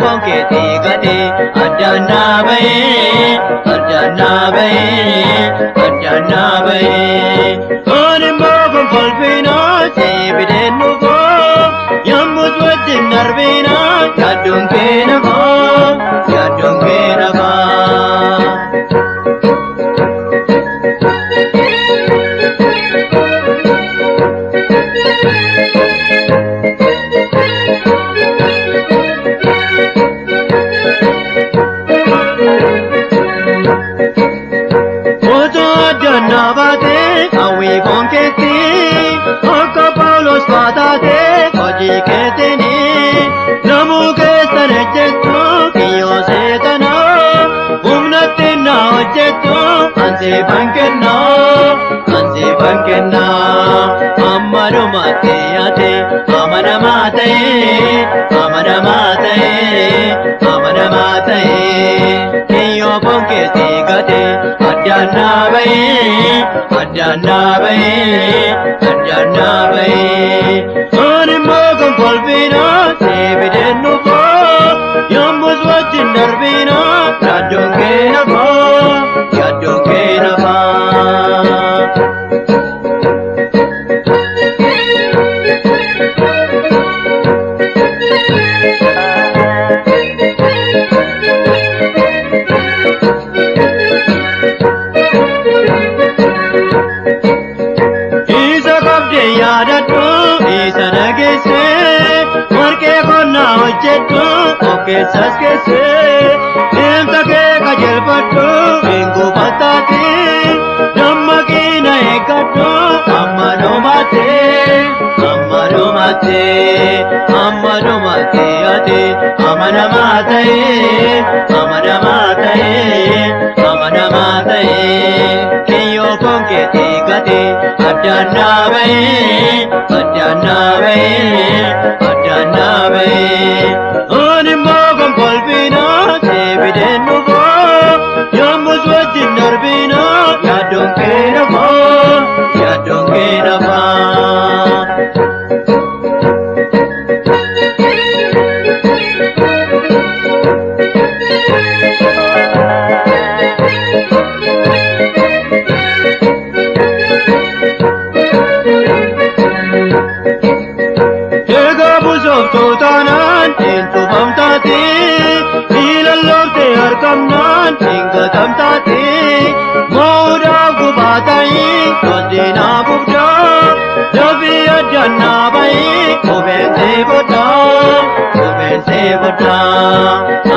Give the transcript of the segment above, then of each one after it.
bonke tigate adana bay Oni mogun polpina sebidenu go Yambus wajin narbina yadung kena go Nabate, awi bonketi, aka Paulos patate, oji keteni, namu kesanejetu, kiyo setana, umnatina ojetu, ansi bankenna, amaro mate ate, amana mate, kiyo bonketi gate, adana bay Ani mogun polpina sebidenu go Yambus wajin narbina yadung kena go Kesas kese, enta ke kajel patu, minggu patati, namma kina ekatu, amano mate ate, amana mate, kiyo bonke tigate, adana bay. Ani mogun polpina sebidenu go Yambus wajin narbina yadung kena go Tutanan intu bamtati ilalomte arkamnan ingatam tati mauda gubatai kodina bubda jabi ajanna bai kobense boda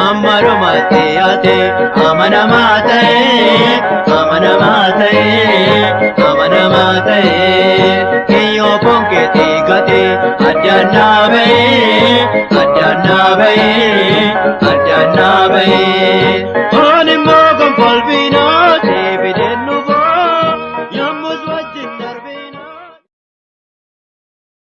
amaru mate ate amana mate kiyo bonke tigate adana bay Ani mogun polpina